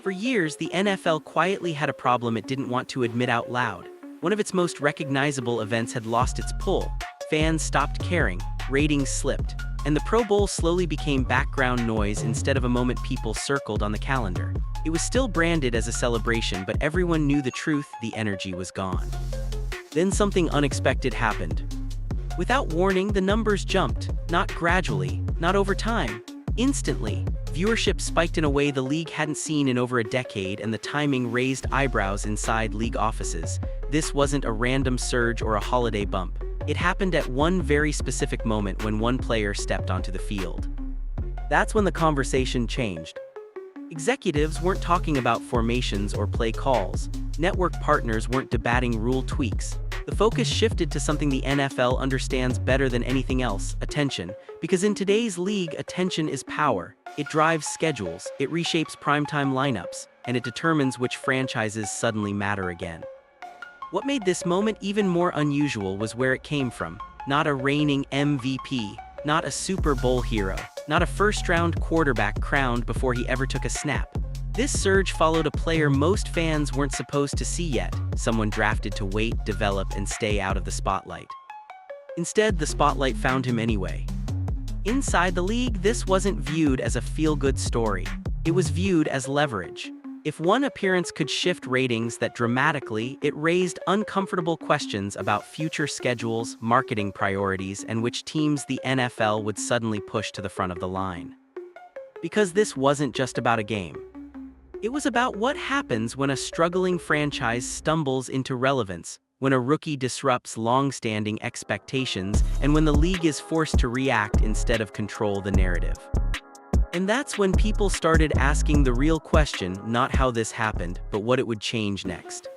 For years, the NFL quietly had a problem it didn't want to admit out loud. One of its most recognizable events had lost its pull. Fans stopped caring, ratings slipped, and the Pro Bowl slowly became background noise instead of a moment people circled on the calendar. It was still branded as a celebration, but everyone knew the truth: the energy was gone. Then something unexpected happened. Without warning, the numbers jumped, not gradually, not over time. Instantly, viewership spiked in a way the league hadn't seen in over a decade, and the timing raised eyebrows inside league offices. This wasn't a random surge or a holiday bump. It happened at one very specific moment when one player stepped onto the field. That's when the conversation changed. Executives weren't talking about formations or play calls. Network partners weren't debating rule tweaks. The focus shifted to something the NFL understands better than anything else: attention. Because in today's league, attention is power. It drives schedules, it reshapes primetime lineups, and it determines which franchises suddenly matter again. What made this moment even more unusual was where it came from. Not a reigning MVP, not a Super Bowl hero, not a first-round quarterback crowned before he ever took a snap. This surge followed a player most fans weren't supposed to see yet, someone drafted to wait, develop, and stay out of the spotlight. Instead, the spotlight found him anyway. Inside the league, this wasn't viewed as a feel-good story. It was viewed as leverage. If one appearance could shift ratings that dramatically, it raised uncomfortable questions about future schedules, marketing priorities, and which teams the NFL would suddenly push to the front of the line. Because this wasn't just about a game. It was about what happens when a struggling franchise stumbles into relevance, when a rookie disrupts long-standing expectations, and when the league is forced to react instead of control the narrative. And that's when people started asking the real question, not how this happened, but what it would change next.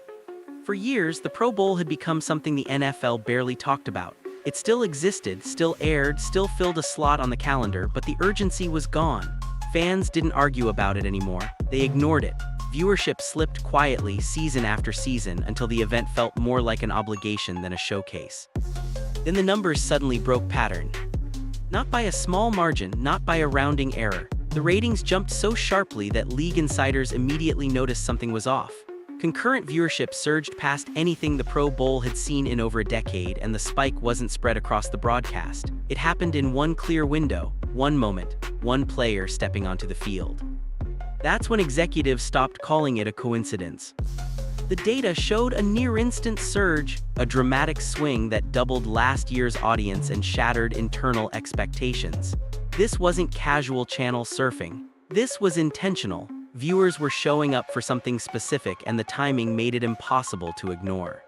For years, the Pro Bowl had become something the NFL barely talked about. It still existed, still aired, still filled a slot on the calendar, but the urgency was gone. Fans didn't argue about it anymore. They ignored it. Viewership slipped quietly season after season until the event felt more like an obligation than a showcase. Then the numbers suddenly broke pattern. Not by a small margin, not by a rounding error. The ratings jumped so sharply that league insiders immediately noticed something was off. Concurrent viewership surged past anything the Pro Bowl had seen in over a decade, and the spike wasn't spread across the broadcast. It happened in one clear window, one moment, one player stepping onto the field. That's when executives stopped calling it a coincidence. The data showed a near-instant surge, a dramatic swing that doubled last year's audience and shattered internal expectations. This wasn't casual channel surfing. This was intentional. Viewers were showing up for something specific, and the timing made it impossible to ignore.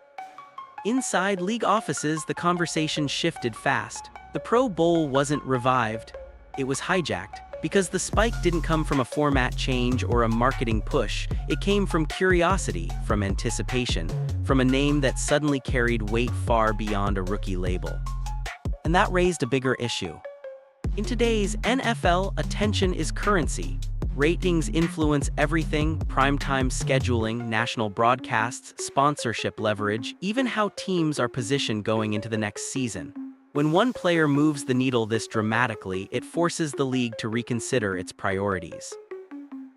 Inside league offices, the conversation shifted fast. The Pro Bowl wasn't revived. It was hijacked. Because the spike didn't come from a format change or a marketing push, it came from curiosity, from anticipation, from a name that suddenly carried weight far beyond a rookie label. And that raised a bigger issue. In today's NFL, attention is currency. Ratings influence everything: primetime scheduling, national broadcasts, sponsorship leverage, even how teams are positioned going into the next season. When one player moves the needle this dramatically, it forces the league to reconsider its priorities.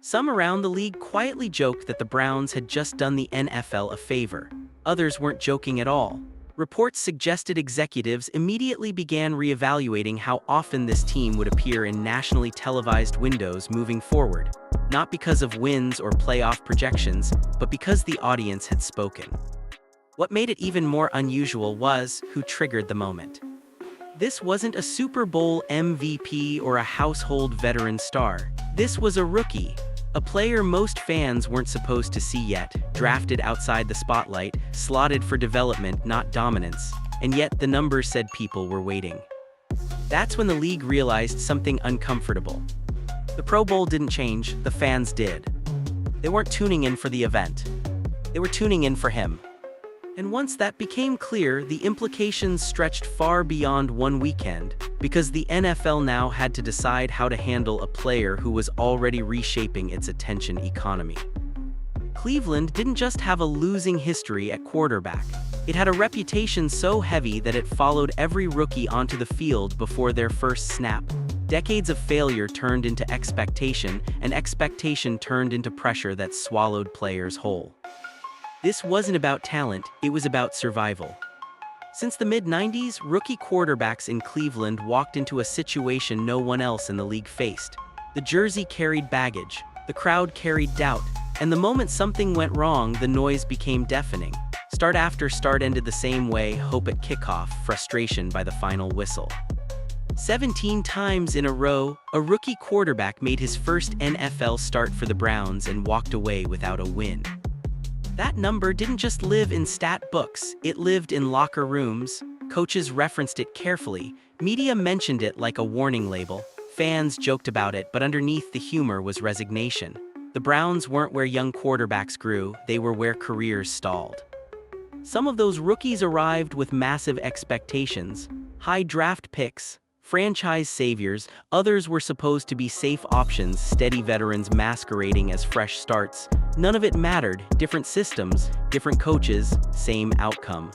Some around the league quietly joked that the Browns had just done the NFL a favor. Others weren't joking at all. Reports suggested executives immediately began reevaluating how often this team would appear in nationally televised windows moving forward, not because of wins or playoff projections, but because the audience had spoken. What made it even more unusual was who triggered the moment. This wasn't a Super Bowl MVP or a household veteran star. This was a rookie, a player most fans weren't supposed to see yet, drafted outside the spotlight, slotted for development, not dominance, and yet the numbers said people were waiting. That's when the league realized something uncomfortable. The Pro Bowl didn't change, the fans did. They weren't tuning in for the event. They were tuning in for him. And once that became clear, the implications stretched far beyond one weekend, because the NFL now had to decide how to handle a player who was already reshaping its attention economy. Cleveland didn't just have a losing history at quarterback. It had a reputation so heavy that it followed every rookie onto the field before their first snap. Decades of failure turned into expectation, and expectation turned into pressure that swallowed players whole. This wasn't about talent, it was about survival. Since the mid-90s, rookie quarterbacks in Cleveland walked into a situation no one else in the league faced. The jersey carried baggage, the crowd carried doubt, and the moment something went wrong, the noise became deafening. Start after start ended the same way, hope at kickoff, frustration by the final whistle. 17 times in a row, a rookie quarterback made his first NFL start for the Browns and walked away without a win. That number didn't just live in stat books, it lived in locker rooms. Coaches referenced it carefully, media mentioned it like a warning label, fans joked about it, but underneath the humor was resignation. The Browns weren't where young quarterbacks grew, they were where careers stalled. Some of those rookies arrived with massive expectations, high draft picks, franchise saviors. Others were supposed to be safe options, steady veterans masquerading as fresh starts. None of it mattered, different systems, different coaches, same outcome.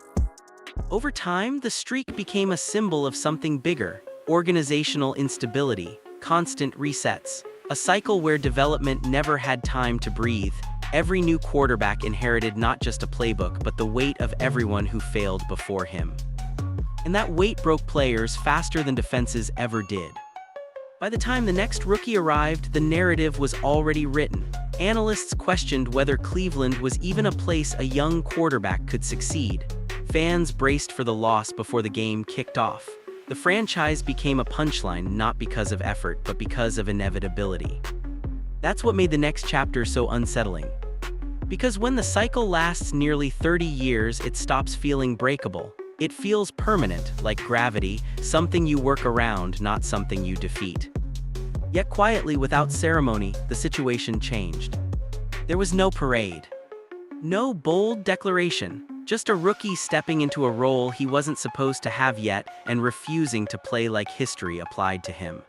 Over time, the streak became a symbol of something bigger: organizational instability, constant resets, a cycle where development never had time to breathe. Every new quarterback inherited not just a playbook, but the weight of everyone who failed before him. And that weight broke players faster than defenses ever did. By the time the next rookie arrived, the narrative was already written. Analysts questioned whether Cleveland was even a place a young quarterback could succeed. Fans braced for the loss before the game kicked off. The franchise became a punchline not because of effort, but because of inevitability. That's what made the next chapter so unsettling. Because when the cycle lasts nearly 30 years, it stops feeling breakable. It feels permanent, like gravity, something you work around, not something you defeat. Yet quietly, without ceremony, the situation changed. There was no parade. No bold declaration, just a rookie stepping into a role he wasn't supposed to have yet and refusing to play like history applied to him.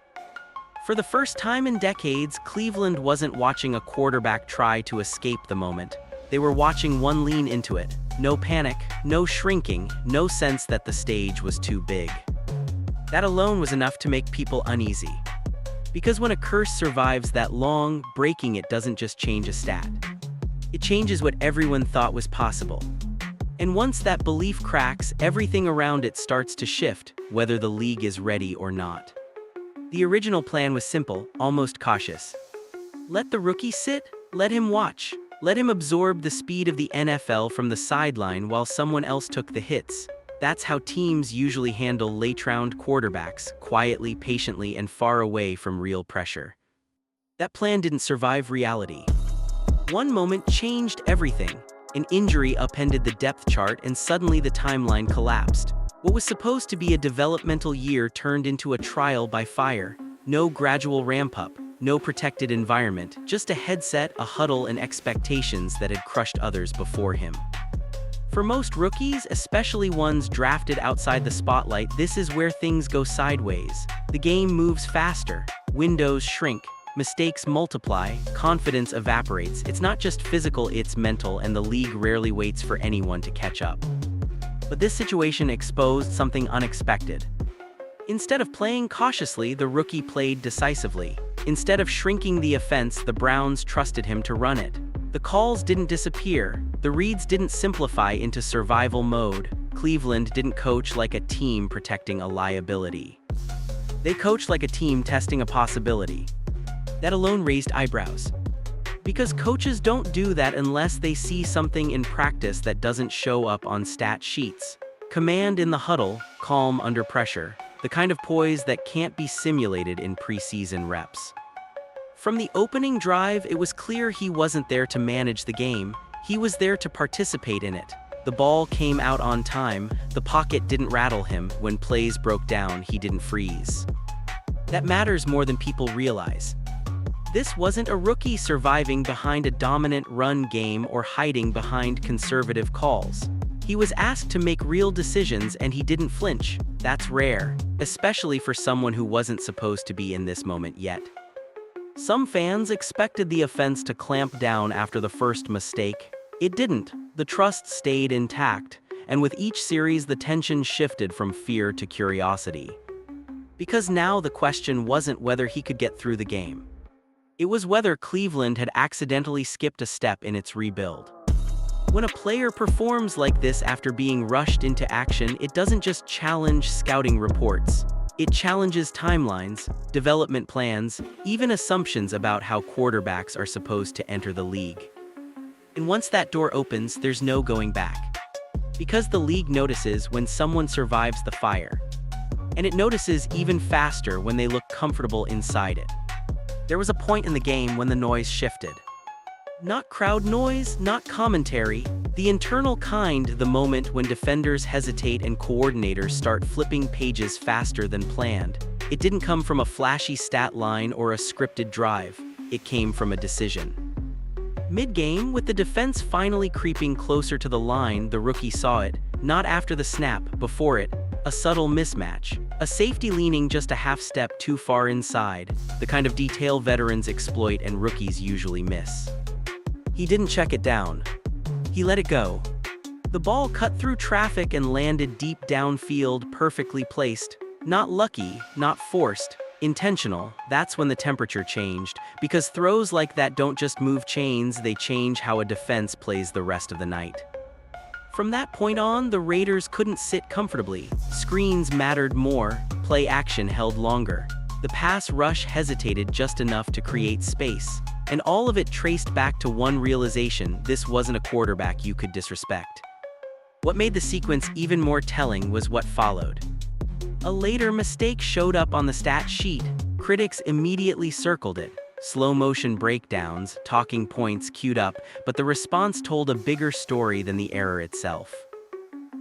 For the first time in decades, Cleveland wasn't watching a quarterback try to escape the moment. They were watching one lean into it. No panic, no shrinking, no sense that the stage was too big. That alone was enough to make people uneasy. Because when a curse survives that long, breaking it doesn't just change a stat. It changes what everyone thought was possible. And once that belief cracks, everything around it starts to shift, whether the league is ready or not. The original plan was simple, almost cautious. Let the rookie sit, let him watch. Let him absorb the speed of the NFL from the sideline while someone else took the hits. That's how teams usually handle late-round quarterbacks, quietly, patiently, and far away from real pressure. That plan didn't survive reality. One moment changed everything. An injury upended the depth chart, and suddenly the timeline collapsed. What was supposed to be a developmental year turned into a trial by fire. No gradual ramp-up. No protected environment, just a headset, a huddle, and expectations that had crushed others before him. For most rookies, especially ones drafted outside the spotlight, this is where things go sideways. The game moves faster, windows shrink, mistakes multiply, confidence evaporates. It's not just physical, it's mental, and the league rarely waits for anyone to catch up. But this situation exposed something unexpected. Instead of playing cautiously, the rookie played decisively. Instead of shrinking the offense, the Browns trusted him to run it. The calls didn't disappear. The reads didn't simplify into survival mode. Cleveland didn't coach like a team protecting a liability. They coached like a team testing a possibility. That alone raised eyebrows. Because coaches don't do that unless they see something in practice that doesn't show up on stat sheets. Command in the huddle, calm under pressure. The kind of poise that can't be simulated in preseason reps. From the opening drive, it was clear he wasn't there to manage the game, he was there to participate in it. The ball came out on time, the pocket didn't rattle him, when plays broke down, he didn't freeze. That matters more than people realize. This wasn't a rookie surviving behind a dominant run game or hiding behind conservative calls. He was asked to make real decisions and he didn't flinch. That's rare, especially for someone who wasn't supposed to be in this moment yet. Some fans expected the offense to clamp down after the first mistake. It didn't. The trust stayed intact, and with each series the tension shifted from fear to curiosity. Because now the question wasn't whether he could get through the game. It was whether Cleveland had accidentally skipped a step in its rebuild. When a player performs like this after being rushed into action, it doesn't just challenge scouting reports. It challenges timelines, development plans, even assumptions about how quarterbacks are supposed to enter the league. And once that door opens, there's no going back. Because the league notices when someone survives the fire. And it notices even faster when they look comfortable inside it. There was a point in the game when the noise shifted. Not crowd noise, not commentary, the internal kind, the moment when defenders hesitate and coordinators start flipping pages faster than planned. It didn't come from a flashy stat line or a scripted drive. It came from a decision. Mid-game, with the defense finally creeping closer to the line, the rookie saw it, not after the snap, before it, a subtle mismatch. A safety leaning just a half step too far inside, the kind of detail veterans exploit and rookies usually miss. He didn't check it down. He let it go. The ball cut through traffic and landed deep downfield, perfectly placed. Not lucky, not forced, intentional. That's when the temperature changed, because throws like that don't just move chains, they change how a defense plays the rest of the night. From that point on, the Raiders couldn't sit comfortably. Screens mattered more, play action held longer. The pass rush hesitated just enough to create space. And all of it traced back to one realization: this wasn't a quarterback you could disrespect. What made the sequence even more telling was what followed. A later mistake showed up on the stat sheet. Critics immediately circled it. Slow-motion breakdowns, talking points queued up, but the response told a bigger story than the error itself.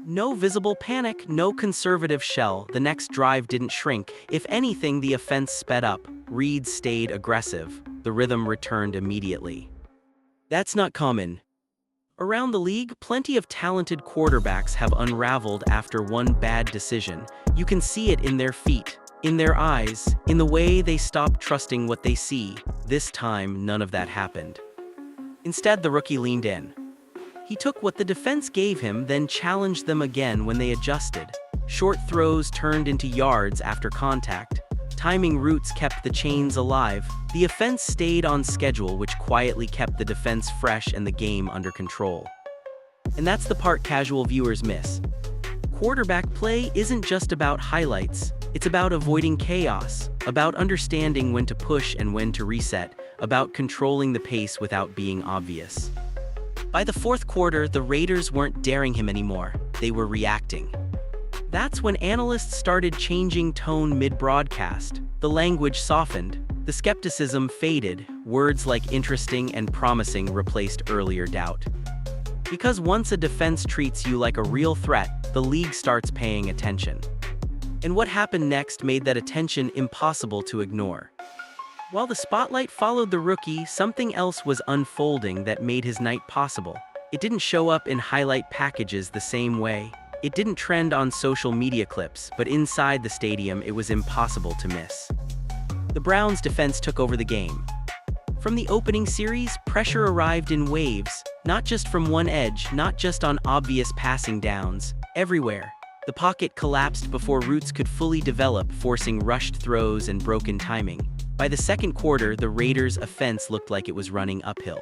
No visible panic, no conservative shell. The next drive didn't shrink. If anything, the offense sped up. Reed stayed aggressive. The rhythm returned immediately. That's not common. Around the league, plenty of talented quarterbacks have unraveled after one bad decision. You can see it in their feet, in their eyes, in the way they stop trusting what they see. This time, none of that happened. Instead, the rookie leaned in. He took what the defense gave him, then challenged them again when they adjusted. Short throws turned into yards after contact. Timing routes kept the chains alive. The offense stayed on schedule, which quietly kept the defense fresh and the game under control. And that's the part casual viewers miss. Quarterback play isn't just about highlights. It's about avoiding chaos, about understanding when to push and when to reset, about controlling the pace without being obvious. By the fourth quarter, the Raiders weren't daring him anymore. They were reacting. That's when analysts started changing tone mid-broadcast. The language softened. The skepticism faded. Words like interesting and promising replaced earlier doubt. Because once a defense treats you like a real threat, the league starts paying attention. And what happened next made that attention impossible to ignore. While the spotlight followed the rookie, something else was unfolding that made his night possible. It didn't show up in highlight packages the same way. It didn't trend on social media clips, but inside the stadium it was impossible to miss. The Browns' defense took over the game. From the opening series, pressure arrived in waves, not just from one edge, not just on obvious passing downs, everywhere. The pocket collapsed before routes could fully develop, forcing rushed throws and broken timing. By the second quarter, the Raiders' offense looked like it was running uphill.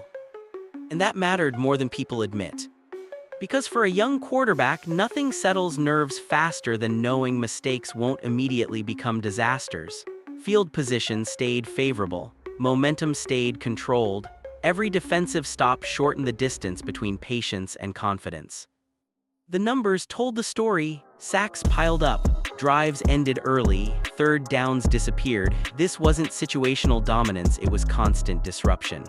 And that mattered more than people admit. Because for a young quarterback, nothing settles nerves faster than knowing mistakes won't immediately become disasters. Field position stayed favorable. Momentum stayed controlled. Every defensive stop shortened the distance between patience and confidence. The numbers told the story. Sacks piled up. Drives ended early. Third downs disappeared. This wasn't situational dominance, it was constant disruption.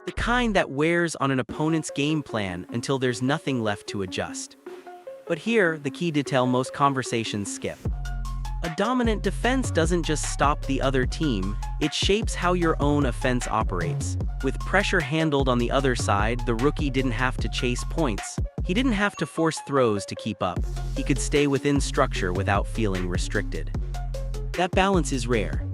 The kind that wears on an opponent's game plan until there's nothing left to adjust. But here, the key detail most conversations skip. A dominant defense doesn't just stop the other team, it shapes how your own offense operates. With pressure handled on the other side, the rookie didn't have to chase points. He didn't have to force throws to keep up. He could stay within structure without feeling restricted. That balance is rare.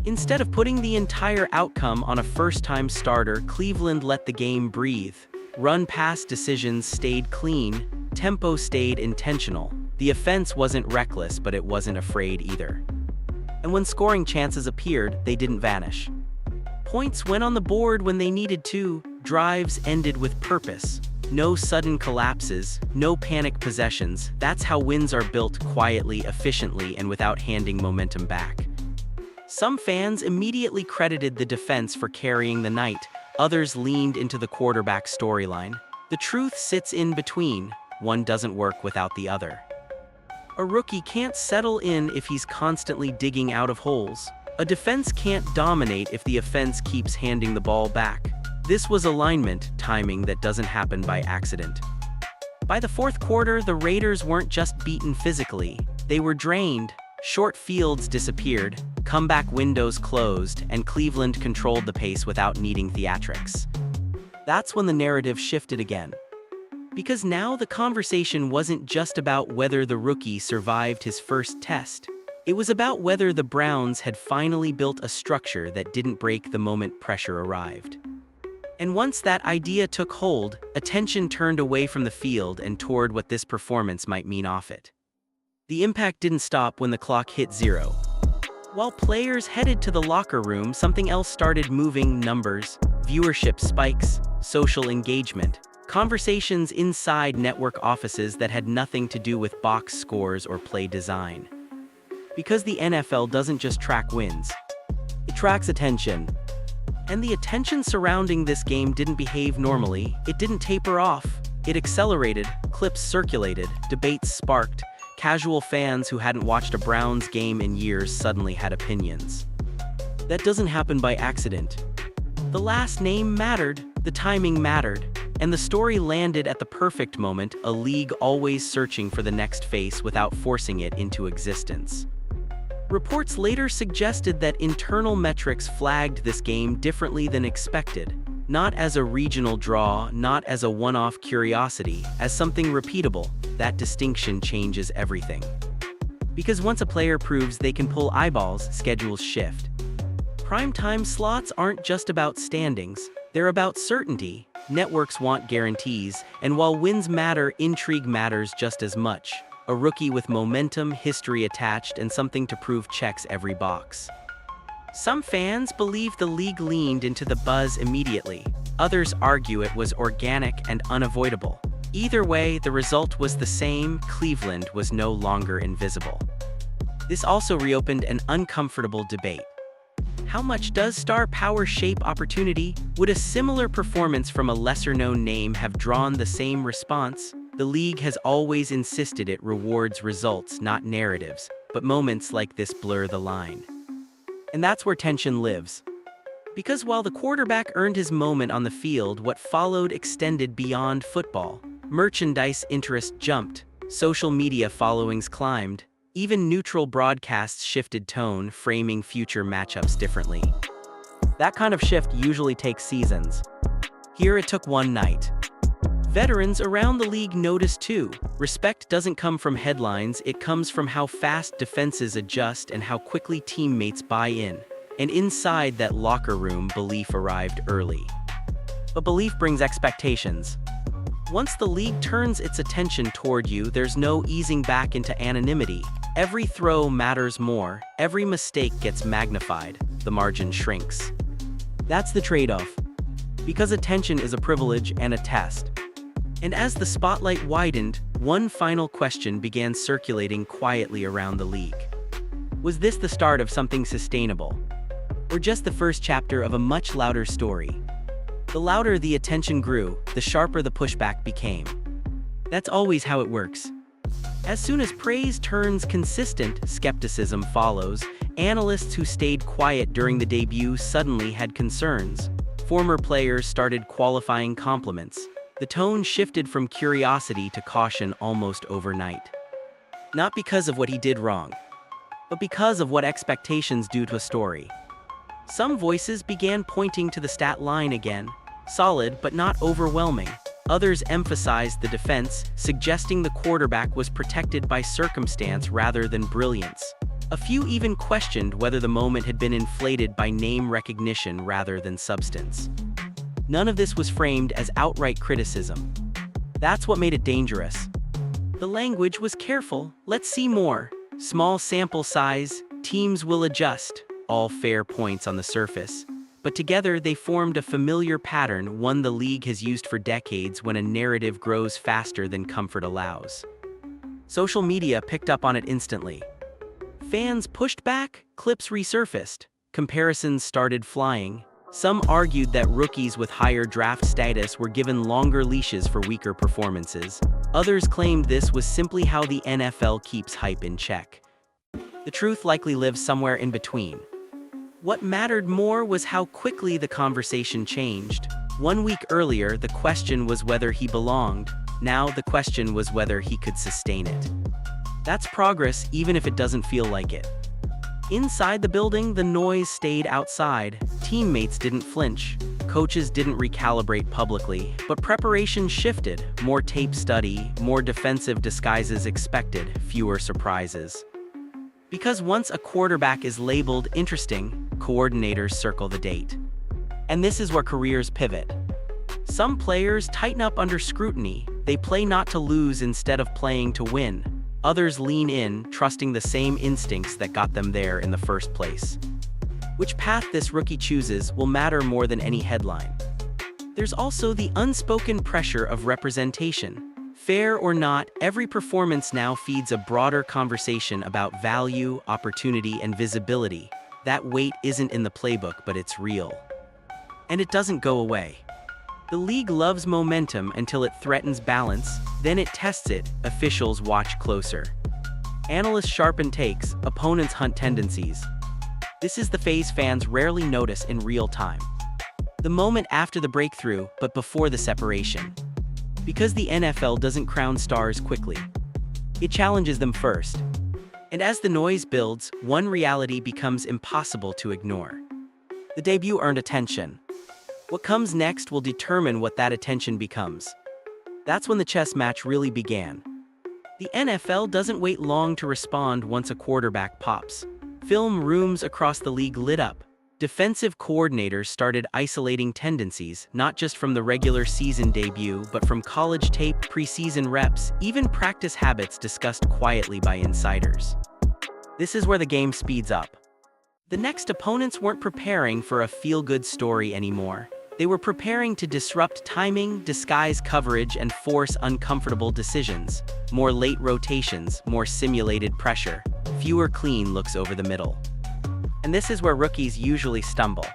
Instead of putting the entire outcome on a first-time starter, Cleveland let the game breathe. Run-pass decisions stayed clean, tempo stayed intentional. The offense wasn't reckless, but it wasn't afraid either. and when scoring chances appeared, they didn't vanish. Points went on the board when they needed to, drives ended with purpose. No sudden collapses, no panic possessions. That's how wins are built quietly, efficiently, and without handing momentum back. Some fans immediately credited the defense for carrying the night, others leaned into the quarterback storyline. The truth sits in between, one doesn't work without the other. A rookie can't settle in if he's constantly digging out of holes. A defense can't dominate if the offense keeps handing the ball back. This was alignment, timing that doesn't happen by accident. By the fourth quarter, the Raiders weren't just beaten physically, they were drained. Short fields disappeared, comeback windows closed, and Cleveland controlled the pace without needing theatrics. That's when the narrative shifted again. Because now the conversation wasn't just about whether the rookie survived his first test. It was about whether the Browns had finally built a structure that didn't break the moment pressure arrived. And once that idea took hold, attention turned away from the field and toward what this performance might mean off it. The impact didn't stop when the clock hit 0. While players headed to the locker room, something else started moving: numbers, viewership spikes, social engagement, conversations inside network offices that had nothing to do with box scores or play design. Because the NFL doesn't just track wins, it tracks attention. And the attention surrounding this game didn't behave normally, it didn't taper off. It accelerated, clips circulated, debates sparked. Casual fans who hadn't watched a Browns game in years suddenly had opinions. That doesn't happen by accident. The last name mattered, the timing mattered, and the story landed at the perfect moment, a league always searching for the next face without forcing it into existence. Reports later suggested that internal metrics flagged this game differently than expected, not as a regional draw, not as a one-off curiosity, as something repeatable. That distinction changes everything. Because once a player proves they can pull eyeballs, schedules shift. Primetime slots aren't just about standings, they're about certainty. Networks want guarantees, and while wins matter, intrigue matters just as much. A rookie with momentum, history attached, and something to prove checks every box. Some fans believe the league leaned into the buzz immediately. Others argue it was organic and unavoidable. Either way, the result was the same: Cleveland was no longer invisible. This also reopened an uncomfortable debate. How much does star power shape opportunity? Would a similar performance from a lesser-known name have drawn the same response? The league has always insisted it rewards results, not narratives, but moments like this blur the line. And that's where tension lives. Because while the quarterback earned his moment on the field, what followed extended beyond football. Merchandise interest jumped, social media followings climbed, even neutral broadcasts shifted tone, framing future matchups differently. That kind of shift usually takes seasons. Here it took one night. Veterans around the league noticed too. Respect doesn't come from headlines, it comes from how fast defenses adjust and how quickly teammates buy in. And inside that locker room, belief arrived early. But belief brings expectations. Once the league turns its attention toward you, there's no easing back into anonymity. Every throw matters more, every mistake gets magnified, the margin shrinks. That's the trade-off. Because attention is a privilege and a test. And as the spotlight widened, one final question began circulating quietly around the league. Was this the start of something sustainable? Or just the first chapter of a much louder story? The louder the attention grew, the sharper the pushback became. That's always how it works. As soon as praise turns consistent, skepticism follows. Analysts who stayed quiet during the debut suddenly had concerns. Former players started qualifying compliments. The tone shifted from curiosity to caution almost overnight. Not because of what he did wrong, but because of what expectations do to a story. Some voices began pointing to the stat line again, solid but not overwhelming. Others emphasized the defense, suggesting the quarterback was protected by circumstance rather than brilliance. A few even questioned whether the moment had been inflated by name recognition rather than substance. None of this was framed as outright criticism. That's what made it dangerous. The language was careful. Let's see more. Small sample size, Teams will adjust, all fair points on the surface, but together they formed a familiar pattern, one the league has used for decades when a narrative grows faster than comfort allows. Social media picked up on it instantly. Fans pushed back, clips resurfaced, comparisons started flying. Some argued that rookies with higher draft status were given longer leashes for weaker performances. Others claimed this was simply how the NFL keeps hype in check. The truth likely lives somewhere in between. What mattered more was how quickly the conversation changed. 1 week earlier, the question was whether he belonged. Now the question was whether he could sustain it. That's progress, even if it doesn't feel like it. Inside the building, the noise stayed outside. Teammates didn't flinch. Coaches didn't recalibrate publicly, but preparation shifted. More tape study, more defensive disguises expected, fewer surprises. Because once a quarterback is labeled interesting, coordinators circle the date. And this is where careers pivot. Some players tighten up under scrutiny. They play not to lose instead of playing to win. Others lean in, trusting the same instincts that got them there in the first place. Which path this rookie chooses will matter more than any headline. There's also the unspoken pressure of representation. Fair or not, every performance now feeds a broader conversation about value, opportunity, and visibility. That weight isn't in the playbook, but it's real. And it doesn't go away. The league loves momentum until it threatens balance, then it tests it. Officials watch closer. Analysts sharpen takes, opponents hunt tendencies. This is the phase fans rarely notice in real time. The moment after the breakthrough, but before the separation. Because the NFL doesn't crown stars quickly. It challenges them first. And as the noise builds, one reality becomes impossible to ignore. The debut earned attention. What comes next will determine what that attention becomes. That's when the chess match really began. The NFL doesn't wait long to respond once a quarterback pops. Film rooms across the league lit up. Defensive coordinators started isolating tendencies, not just from the regular season debut, but from college tape, preseason reps, even practice habits discussed quietly by insiders. This is where the game speeds up. The next opponents weren't preparing for a feel-good story anymore. They were preparing to disrupt timing, disguise coverage, and force uncomfortable decisions. More late rotations, more simulated pressure, fewer clean looks over the middle. And this is where rookies usually stumble.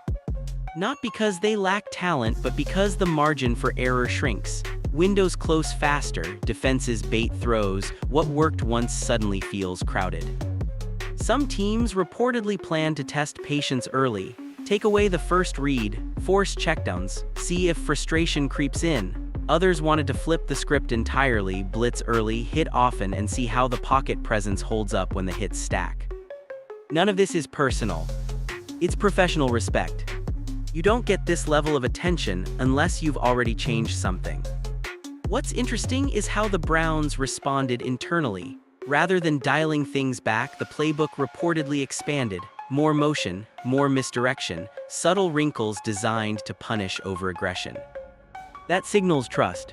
Not because they lack talent, but because the margin for error shrinks. Windows close faster, defenses bait throws, what worked once suddenly feels crowded. Some teams reportedly plan to test patience early. Take away the first read, force checkdowns, see if frustration creeps in. Others wanted to flip the script entirely, blitz early, hit often, and see how the pocket presence holds up when the hits stack. None of this is personal. It's professional respect. You don't get this level of attention unless you've already changed something. What's interesting is how the Browns responded internally. Rather than dialing things back, the playbook reportedly expanded. More motion, more misdirection, subtle wrinkles designed to punish overaggression. That signals trust.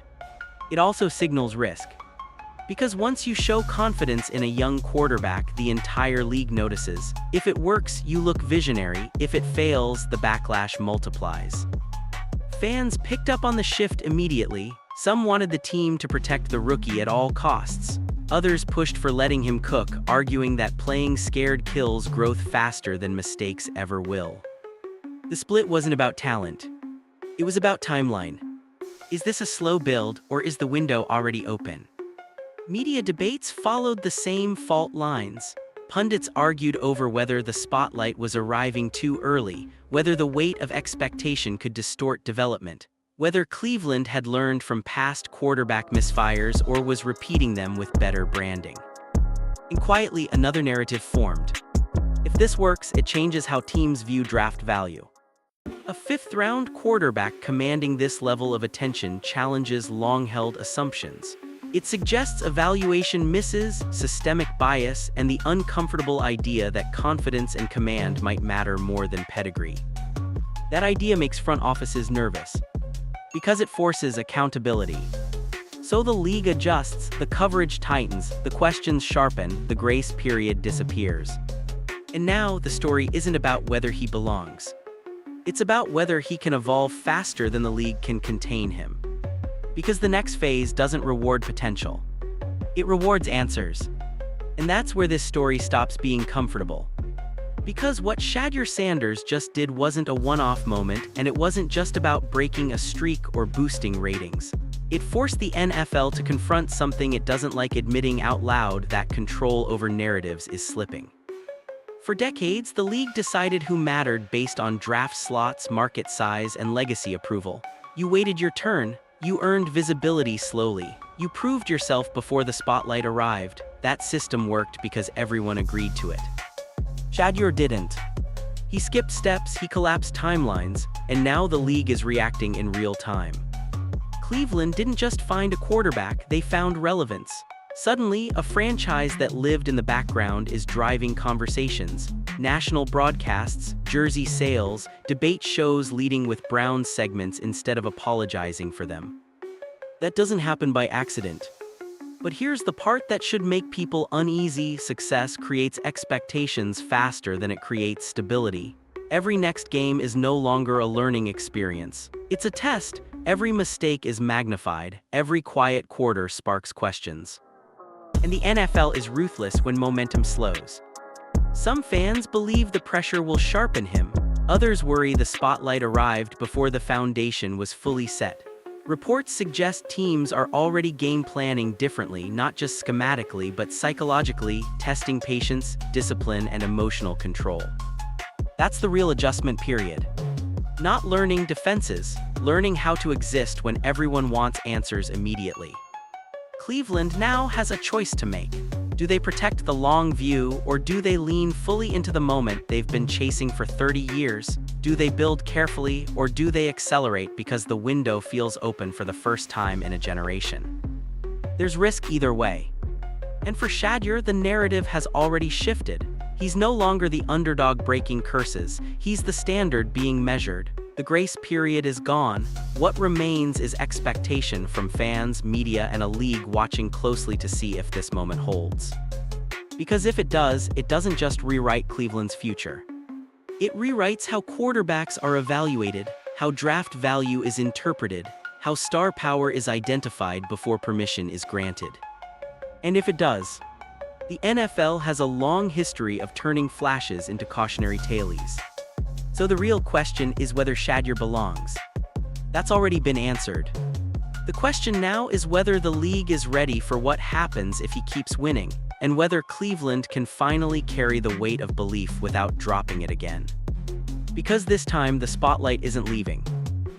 It also signals risk. Because once you show confidence in a young quarterback, the entire league notices. If it works, you look visionary. If it fails, the backlash multiplies. Fans picked up on the shift immediately. Some wanted the team to protect the rookie at all costs. Others pushed for letting him cook, arguing that playing scared kills growth faster than mistakes ever will. The split wasn't about talent. It was about timeline. Is this a slow build, or is the window already open? Media debates followed the same fault lines. Pundits argued over whether the spotlight was arriving too early, whether the weight of expectation could distort development, whether Cleveland had learned from past quarterback misfires or was repeating them with better branding. And quietly, another narrative formed. If this works, it changes how teams view draft value. A fifth-round quarterback commanding this level of attention challenges long-held assumptions. It suggests evaluation misses, systemic bias, and the uncomfortable idea that confidence and command might matter more than pedigree. That idea makes front offices nervous, because it forces accountability. So the league adjusts, the coverage tightens, the questions sharpen, the grace period disappears. And now, the story isn't about whether he belongs. It's about whether he can evolve faster than the league can contain him. Because the next phase doesn't reward potential. It rewards answers. And that's where this story stops being comfortable. Because what Shedeur Sanders just did wasn't a one-off moment, and it wasn't just about breaking a streak or boosting ratings. It forced the NFL to confront something it doesn't like admitting out loud: that control over narratives is slipping. For decades, the league decided who mattered based on draft slots, market size, and legacy approval. You waited your turn, you earned visibility slowly, you proved yourself before the spotlight arrived. That system worked because everyone agreed to it. Shedeur didn't. He skipped steps, he collapsed timelines, and now the league is reacting in real time. Cleveland didn't just find a quarterback, they found relevance. Suddenly, a franchise that lived in the background is driving conversations. National broadcasts, jersey sales, debate shows leading with Browns segments instead of apologizing for them. That doesn't happen by accident. But here's the part that should make people uneasy: success creates expectations faster than it creates stability. Every next game is no longer a learning experience. It's a test. Every mistake is magnified. Every quiet quarter sparks questions. And the NFL is ruthless when momentum slows. Some fans believe the pressure will sharpen him. Others worry the spotlight arrived before the foundation was fully set. Reports suggest teams are already game planning differently, not just schematically, but psychologically, testing patience, discipline, and emotional control. That's the real adjustment period. Not learning defenses, learning how to exist when everyone wants answers immediately. Cleveland now has a choice to make. Do they protect the long view, or do they lean fully into the moment they've been chasing for 30 years? Do they build carefully, or do they accelerate because the window feels open for the first time in a generation? There's risk either way. And for Shedeur, the narrative has already shifted. He's no longer the underdog breaking curses, he's the standard being measured. The grace period is gone. What remains is expectation from fans, media, and a league watching closely to see if this moment holds. Because if it does, it doesn't just rewrite Cleveland's future. It rewrites how quarterbacks are evaluated, how draft value is interpreted, how star power is identified before permission is granted. And if it does, the NFL has a long history of turning flashes into cautionary tales. So the real question is whether Shedeur belongs. That's already been answered. The question now is whether the league is ready for what happens if he keeps winning, and whether Cleveland can finally carry the weight of belief without dropping it again. Because this time the spotlight isn't leaving.